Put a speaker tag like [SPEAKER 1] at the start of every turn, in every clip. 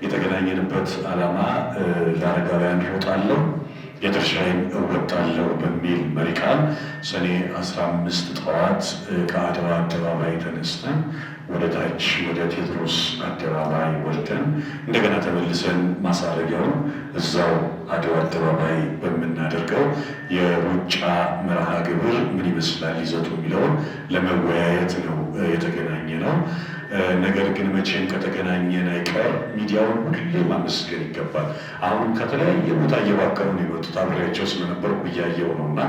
[SPEAKER 1] የተገናኘንበት ዓላማ ለአረጋውያን እሮጣለሁ የድርሻዬን እወጣለሁ በሚል መሪ ቃል ሰኔ 15 ጠዋት ከአድዋ አደባባይ ተነስተን ወደ ታች ወደ ቴዎድሮስ አደባባይ ወርደን እንደገና ተመልሰን ማሳረጊያውን እዛው አድዋ አደባባይ በምናደርገው የሩጫ መርሃ ግብር ምን ይመስላል ይዘቱ የሚለውን ለመወያየት ነው የተገናኘ ነው። ነገር ግን መቼም ከተገናኘን አይቀር ሚዲያውን ሁሌ ማመስገን ይገባል። አሁንም ከተለያየ ቦታ እየባከኑ ነው የመጡት። አብሬያቸው ስለነበርኩ እያየው ነው እና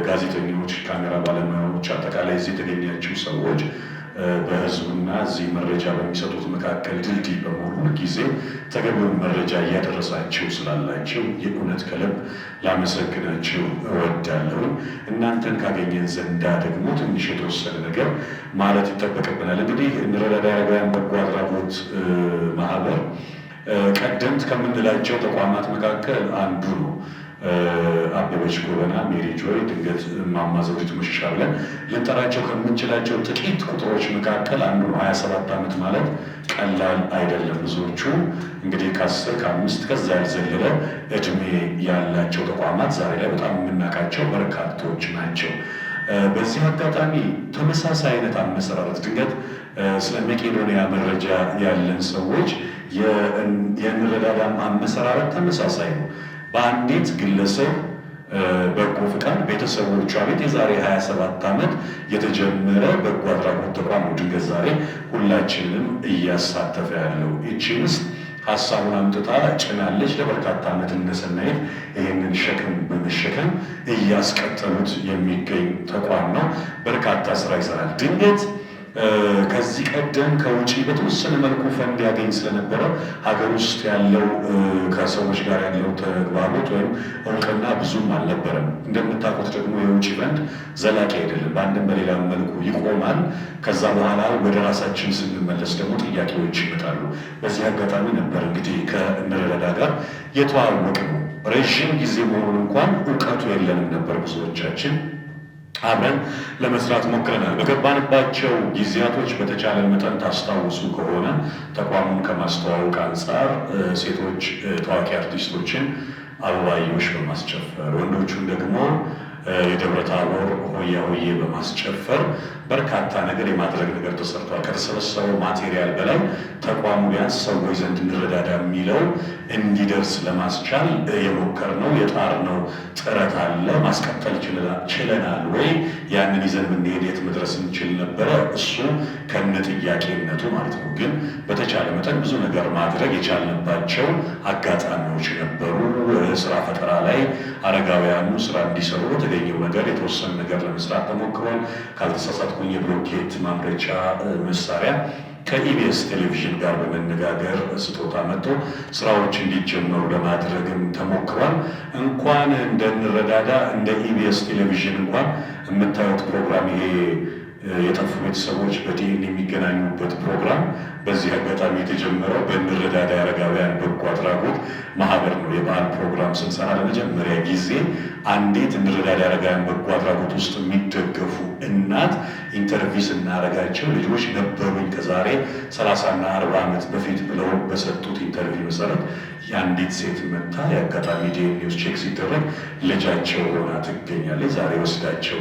[SPEAKER 1] ጋዜጠኞች፣ ካሜራ ባለሙያዎች፣ አጠቃላይ እዚህ የተገኛችሁ ሰዎች በህዝቡና እዚህ መረጃ በሚሰጡት መካከል ድልድይ በመሆኑ ጊዜ ተገቢውን መረጃ እያደረሳችሁ ስላላችሁ የእውነት ከልብ ላመሰግናችሁ እወዳለሁ። እናንተን ካገኘን ዘንዳ ደግሞ ትንሽ የተወሰነ ነገር ማለት ይጠበቅብናል። እንግዲህ እንረዳዳ አረጋውያን በጎ አድራጎት ማህበር ቀደምት ከምንላቸው ተቋማት መካከል አንዱ ነው። አበበች ጎበና፣ ሜሪ ጆይ፣ ድንገት እማማ ዘውዲቱ መሸሻ ብለን ልንጠራቸው ከምንችላቸው ጥቂት ቁጥሮች መካከል አንዱ ነው። 27 ዓመት ማለት ቀላል አይደለም። ብዙዎቹ እንግዲህ ከ10 ከ5 ከዛ ያልዘለለ እድሜ ያላቸው ተቋማት ዛሬ ላይ በጣም የምናውቃቸው በርካቶች ናቸው። በዚህ አጋጣሚ ተመሳሳይ አይነት አመሰራረት ድንገት ስለ መቄዶንያ መረጃ ያለን ሰዎች የእንረዳዳም አመሰራረት ተመሳሳይ ነው። በአንዲት ግለሰብ በጎ ፍቃድ ቤተሰቦቿ ቤት የዛሬ 27 ዓመት የተጀመረ በጎ አድራጎት ተቋም ነው። ድንገት ዛሬ ሁላችንም እያሳተፈ ያለው ይቺንስ ሀሳቡን አምጥታ ጭናለች። ለበርካታ ዓመት እንደሰናየት ይህንን ሸክም በመሸከም እያስቀጠሉት የሚገኝ ተቋም ነው። በርካታ ስራ ይሰራል። ድንገት ከዚህ ቀደም ከውጪ በተወሰነ መልኩ ፈንድ ያገኝ ስለነበረ ሀገር ውስጥ ያለው ከሰዎች ጋር ያለው ተግባቦት ወይም እውቅና ብዙም አልነበረም። እንደምታውቁት ደግሞ የውጭ ፈንድ ዘላቂ አይደለም፣ በአንድም በሌላም መልኩ ይቆማል። ከዛ በኋላ ወደ ራሳችን ስንመለስ ደግሞ ጥያቄዎች ይመጣሉ። በዚህ አጋጣሚ ነበር እንግዲህ ከእንረዳዳ ጋር የተዋወቅ ነው። ረዥም ጊዜ መሆኑን እንኳን እውቀቱ የለንም ነበር ብዙዎቻችን። አብረን ለመስራት ሞክረናል። በገባንባቸው ጊዜያቶች በተቻለ መጠን ታስታውሱ ከሆነ ተቋሙን ከማስተዋወቅ አንጻር ሴቶች ታዋቂ አርቲስቶችን አበባዮሽ በማስጨፈር ወንዶቹን ደግሞ የደብረ ታቦር ሆያ ሆዬ በማስጨፈር በርካታ ነገር የማድረግ ነገር ተሰርቷል። ከተሰበሰበው ማቴሪያል በላይ ተቋሙ ቢያንስ ሰዎች ዘንድ እንረዳዳ የሚለው እንዲደርስ ለማስቻል የሞከርነው የጣርነው ጥረት አለ። ማስቀጠል ችለናል ወይ? ያንን ይዘን ብንሄድ የት መድረስ እንችል ነበረ? እሱ ከነ ጥያቄነቱ ማለት ነው። ግን በተቻለ መጠን ብዙ ነገር ማድረግ የቻልንባቸው አጋጣሚዎች ነበሩ። ስራ ፈጠራ ላይ አረጋውያኑ ስራ እንዲሰሩ በተገኘው ነገር የተወሰነ ነገር ለመስራት ተሞክሯል። ካልተሳሳትኩኝ የብሎኬት ማምረቻ መሳሪያ ከኢቢኤስ ቴሌቪዥን ጋር በመነጋገር ስጦታ መጥቶ ስራዎች እንዲጀመሩ ለማድረግም ተሞክሯል። እንኳን እንደንረዳዳ እንደ ኢቢኤስ ቴሌቪዥን እንኳን የምታዩት ፕሮግራም ይሄ የጠፉ ቤተሰቦች በዲኤን የሚገናኙበት ፕሮግራም በዚህ አጋጣሚ የተጀመረው በእንረዳዳ አረጋውያን በጎ አድራጎት ማህበር ነው። የበዓል ፕሮግራም ስንሰራ ለመጀመሪያ ጊዜ አንዲት እንረዳዳ አረጋውያን በጎ አድራጎት ውስጥ የሚደገፉ እናት ኢንተርቪው ስናደርጋቸው ልጆች ነበሩኝ ከዛሬ 30 እና 40 ዓመት በፊት ብለው በሰጡት ኢንተርቪው መሰረት የአንዲት ሴት መታ የአጋጣሚ ዲኤንኤስ ቼክ ሲደረግ ልጃቸው ሆና ትገኛለች። ዛሬ ወስዳቸው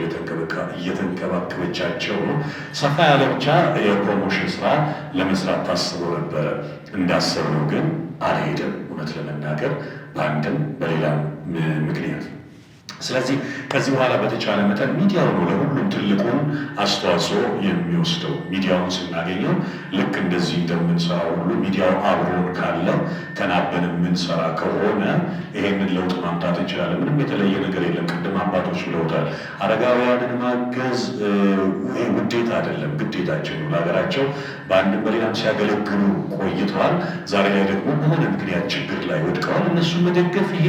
[SPEAKER 1] እየተንከባከበቻቸው ነው። ሰፋ ያለ ብቻ የፕሮሞሽን ስራ ለመስራት ታስቦ ነበረ። እንዳሰብነው ግን አልሄደም፣ እውነት ለመናገር በአንድም በሌላም ምክንያት። ስለዚህ ከዚህ በኋላ በተቻለ መጠን ሚዲያው ነው ለሁሉም ትልቁን አስተዋጽኦ የሚወስደው። ሚዲያውን ስናገኘው ልክ እንደዚህ እንደምንሰራ ሁሉ ሚዲያው አብሮን ካለ ተናበን የምንሰራ ከሆነ ይሄንን ለውጥ ማምጣት እንችላለን። ምንም የተለየ ነገር የለም። ቅድም አባቶች ብለውታል። አረጋውያንን ማገዝ ውዴታ አይደለም፣ ግዴታችን ነው። ለሀገራቸው በአንድም በሌላም ሲያገለግሉ ቆይተዋል። ዛሬ ላይ ደግሞ በሆነ ምክንያት ችግር ላይ ወድቀዋል። እነሱን መደገፍ ይሄ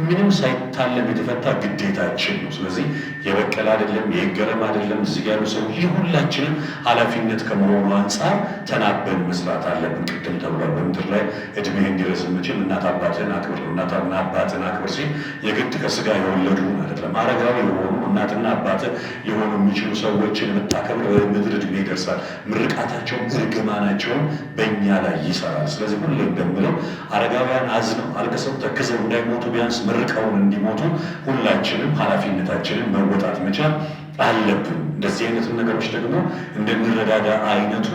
[SPEAKER 1] ምንም ሳይታለም የተፈታ ግዴታችን ነው። ስለዚህ የበቀል አይደለም፣ የገረም አይደለም። እዚህ ያሉ ሰዎች ሁላችንም ኃላፊነት ከመሆኑ አንጻር ተናበን መስራት አለብን። ቅድም ተብሏል። በምድር ላይ እድሜህ እንዲረዝም መቼም እናት አባትህን አክብር ነው። እናትና አባትህን አክብር ሲል የግድ ከስጋ የወለዱ አይደለም። አረጋዊ የሆኑ እናትና አባትህ ሊሆኑ የሚችሉ ሰዎችን የምታከብር ወደ ምድር እድሜ ይደርሳል። ምርቃታቸውም እርግማናቸውም በእኛ ላይ ይሰራል። ስለዚህ ሁሌ እንደምለው አረጋውያን አዝነው አልቅሰው ተክዘው እንዳይሞቱ ቢያንስ መርቀውን እንዲሞቱ ሁላችንም ኃላፊነታችንን መወጣት መቻል አለብን። እንደዚህ አይነት ነገሮች ደግሞ እንደሚረዳዳ አይነቱ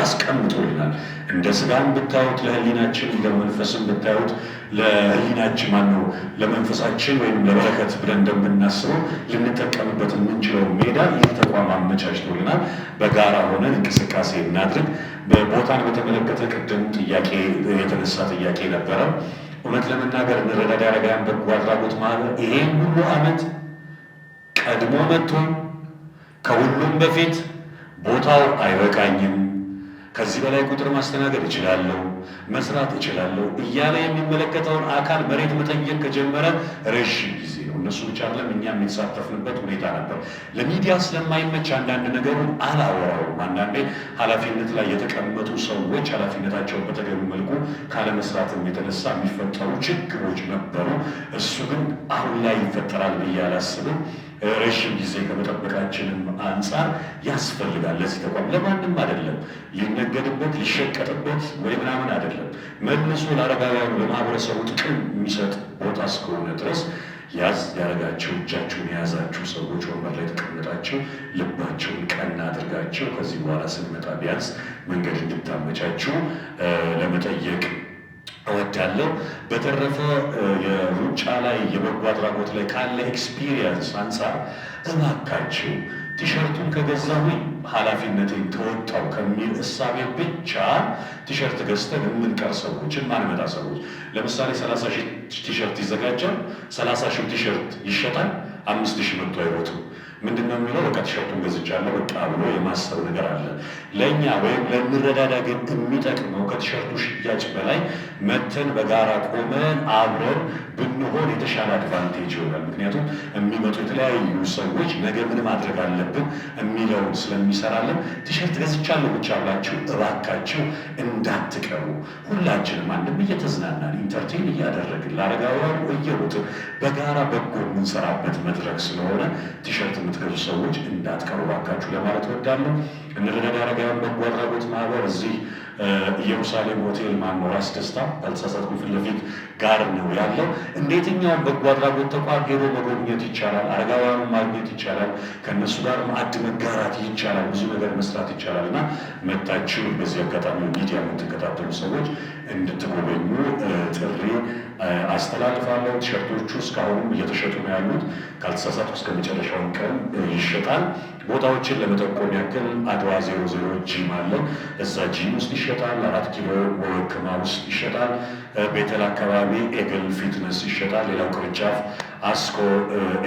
[SPEAKER 1] አስቀምጦልናል። እንደ ስጋም ብታዩት ለህሊናችን፣ እንደ መንፈስም ብታዩት ለህሊናችን ማነው ለመንፈሳችን ወይም ለበረከት ብለን እንደምናስበው ልንጠቀምበት የምንችለው ሜዳ ይህ ተቋም አመቻችቶልናል። በጋራ ሆነን እንቅስቃሴ እናድርግ። በቦታን በተመለከተ ቅድም ጥያቄ የተነሳ ጥያቄ ነበረ። እውነት ለመናገር እንረዳዳ አረጋውያን በጎ አድራጎት ማህበር ይሄን ሁሉ ዓመት ቀድሞ መጥቶ ከሁሉም በፊት ቦታው አይበቃኝም፣ ከዚህ በላይ ቁጥር ማስተናገድ እችላለሁ፣ መስራት እችላለሁ እያለ የሚመለከተውን አካል መሬት መጠየቅ ከጀመረ ረዥም ጊዜ ነው። እነሱ ብቻ አይደለም እኛም የተሳተፍንበት ሁኔታ ነበር። ለሚዲያ ስለማይመች አንዳንድ ነገሩን አላወራውም። አንዳንዴ ኃላፊነት ላይ የተቀመጡ ሰዎች ኃላፊነታቸውን በተገቢ መልኩ ካለመስራትም የተነሳ የሚፈጠሩ ችግሮች ነበሩ። እሱ ግን አሁን ላይ ይፈጠራል ብዬ አላስብም። ረዥም ጊዜ ከመጠበቃችንም አንጻር ያስፈልጋል። ለዚህ ተቋም ለማንም አይደለም፣ ሊነገድበት ሊሸቀጥበት ወይ ምናምን አይደለም። መልሶ ለአረጋውያኑ ለማህበረሰቡ ጥቅም የሚሰጥ ቦታ እስከሆነ ድረስ ያዝ ያደረጋችሁ እጃችሁን የያዛችሁ ሰዎች ወንበር ላይ ተቀምጣችሁ ልባቸውን ቀና አድርጋችሁ ከዚህ በኋላ ስንመጣ ቢያንስ መንገድ እንድታመቻችሁ ለመጠየቅ እወዳለሁ። በተረፈ የሩጫ ላይ የበጎ አድራጎት ላይ ካለ ኤክስፒሪየንስ አንጻር እባካችሁ ቲሸርቱን ከገዛሁኝ ኃላፊነቴን ተወጣው ከሚል እሳቤ ብቻ ቲሸርት ገዝተን የምንቀር ሰዎች የማንመጣ ሰዎች ለምሳሌ 30 ሺህ ቲሸርት ይዘጋጃል። 30 ሺህ ቲሸርት ይሸጣል። 5 ሺህ መጥቶ አይወጡም። ምንድነው የሚለው? በቃ ቲሸርቱን ገዝቻለሁ በቃ ብሎ የማሰብ ነገር አለ። ለእኛ ወይም ለንረዳዳ ግን የሚጠቅመው ከቲሸርቱ ሽያጭ በላይ መተን በጋራ ቆመን አብረን ብንሆን የተሻለ አድቫንቴጅ ይሆናል። ምክንያቱም የሚመጡ የተለያዩ ሰዎች ነገ ምን ማድረግ አለብን የሚለውን ስለሚሰራለን ቲሸርት ገዝቻለሁ ብቻ ብላችሁ እባካችሁ እንዳትቀሩ። ሁላችንም አንድም እየተዝናናን ኢንተርቴን እያደረግን ለአረጋውያኑ እየሮጥን በጋራ በጎ የምንሰራበት መድረክ ስለሆነ ቲሸርት የምትገዙ ሰዎች እንዳትቀሩ እባካችሁ ለማለት እወዳለሁ። እንረዳዳ አረጋውያን በጎ አድራጎት ማህበር እዚህ ኢየሩሳሌም ሆቴል ማነው ራስ ደስታ ካልተሳሳትኩ ፊት ለፊት ጋር ነው ያለው። እንደ የትኛውም በጎ አድራጎት ተቋም ሄዶ መጎብኘት ይቻላል። አረጋውያኑን ማግኘት ይቻላል። ከእነሱ ጋር ማዕድ መጋራት ይቻላል። ብዙ ነገር መስራት ይቻላል እና መታችሁ በዚህ አጋጣሚ ሚዲያ የምትከታተሉ ሰዎች እንድትጎበኙ ጥሪ አስተላልፋለሁ። ቲሸርቶቹ እስካሁንም እየተሸጡ ነው ያሉት። ካልተሳሳቱ እስከ መጨረሻውን ቀን ይሸጣል። ቦታዎችን ለመጠቆም ያክል አድዋ 00 ጂም አለ። እዛ ጂም ውስጥ ይሸጣል። 4 ኪሎ ወክማ ውስጥ ይሸጣል። ቤተል አካባቢ ኤግል ፊትነስ ይሸጣል። ሌላው ቅርንጫፍ አስኮ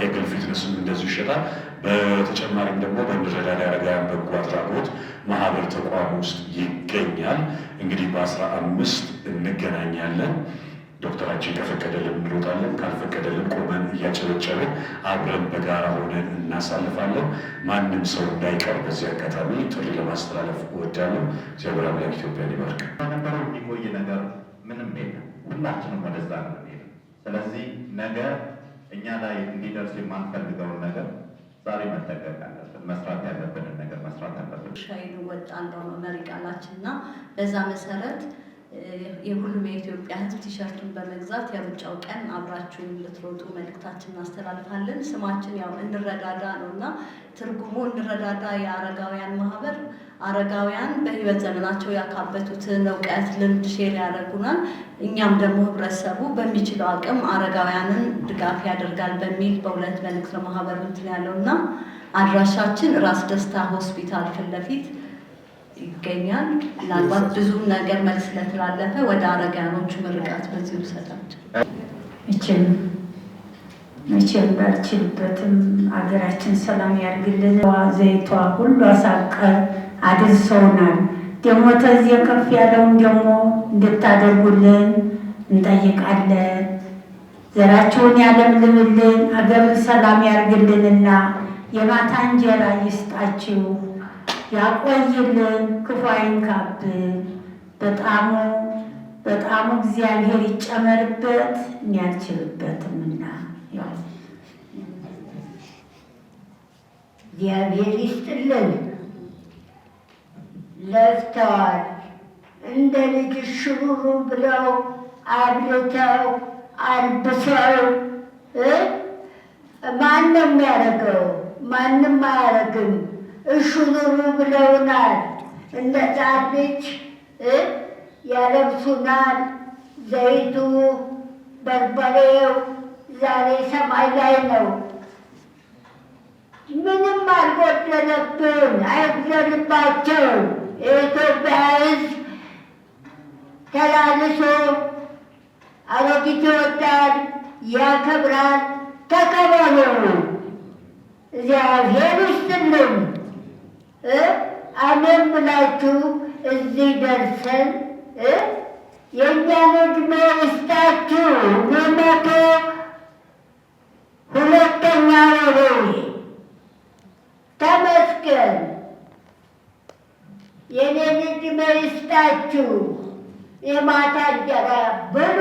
[SPEAKER 1] ኤግል ፊትነስም እንደዚሁ ይሸጣል። በተጨማሪም ደግሞ በእንረዳዳ አረጋውያን በጎ አድራጎት ማህበር ተቋም ውስጥ ይገኛል። እንግዲህ በ15 እንገናኛለን። ዶክተራችን ከፈቀደልን እንሮጣለን፣ ካልፈቀደልን ቆመን እያጨበጨብን አብረን በጋራ ሆነን እናሳልፋለን። ማንም ሰው እንዳይቀር በዚህ አጋጣሚ ጥሪ ለማስተላለፍ እወዳለሁ። እግዚአብሔር አምላክ ኢትዮጵያን ይባርክ።
[SPEAKER 2] ነበረው የሚቆይ ነገር ምንም የለም። ሁላችንም ወደዛ ነው የምንሄደው። ስለዚህ ነገ እኛ ላይ እንዲደርስ የማንፈልገውን ነገር ዛሬ መጠቀቅ አለብን። መስራት ያለብንን ነገር መስራት አለብን።
[SPEAKER 3] ሻይን ወጣ እንደው መሪ ቃላችን እና በዛ መሰረት የሁሉም የኢትዮጵያ ሕዝብ ቲሸርቱን በመግዛት የሩጫው ቀን አብራችሁ ልትሮጡ መልእክታችን እናስተላልፋለን። ስማችን ያው እንረዳዳ ነው እና ትርጉሙ እንረዳዳ የአረጋውያን ማህበር አረጋውያን በህይወት ዘመናቸው ያካበቱትን እውቀት፣ ልምድ ሼር ያደርጉናል። እኛም ደግሞ ህብረተሰቡ በሚችለው አቅም አረጋውያንን ድጋፍ ያደርጋል በሚል በሁለት መልእክት ነው ማህበሩ እንትን ያለው እና አድራሻችን ራስ ደስታ ሆስፒታል ፊት ለፊት ይገኛል። ምናልባት ብዙ ነገር መልስ ስለተላለፈ ወደ አረጋውያኖቹ ምርቃት በዚህ ውሰዳቸው።
[SPEAKER 4] መቼም ባልችልበትም አገራችን ሰላም ያድርግልን። ዘይቷ ሁሉ አሳቀ አድርሰውናል። ደግሞ ተዚህ ከፍ ያለውን ደግሞ እንድታደርጉልን እንጠይቃለን። ዘራቸውን ያለምልምልን፣ አገርን ሰላም ያድርግልንና የማታ እንጀራ ይስጣችሁ፣ ያቆይልን፣ ክፉ አይንካብን። በጣም ጣዕሙ እግዚአብሔር ይጨመርበት፣ እኔ አልችልበትምና ያው
[SPEAKER 5] እግዚአብሔር ይስጥልን። ለፍተዋል። እንደ ልጅ ሽሩሩ ብለው አብልተው አልብሰው ማንም ያደረገው ማንም አያደርግም። እሽሩሩ ብለውናል። እንደ ሕፃን ልጅ ያለብሱናል። ዘይቱ በርበሬው ዛሬ ሰማይ ላይ ነው። ምንም አልጎደለብን። አይጉደልባቸው። የኢትዮጵያ ሕዝብ ተላልሶ አሮጊት ይወዳል፣ ያከብራል። ተቀበሉ። እግዚአብሔር ይስጥልን። አሜን ብላችሁ እዚህ ደርሰን የእኛን ዕድሜ ይስጣችሁ። መቶ ሁለተኛ ወሬ ተመስገን። የኔን ዕድሜ ይስጣችሁ። የማታ እንጀራ ብሉ።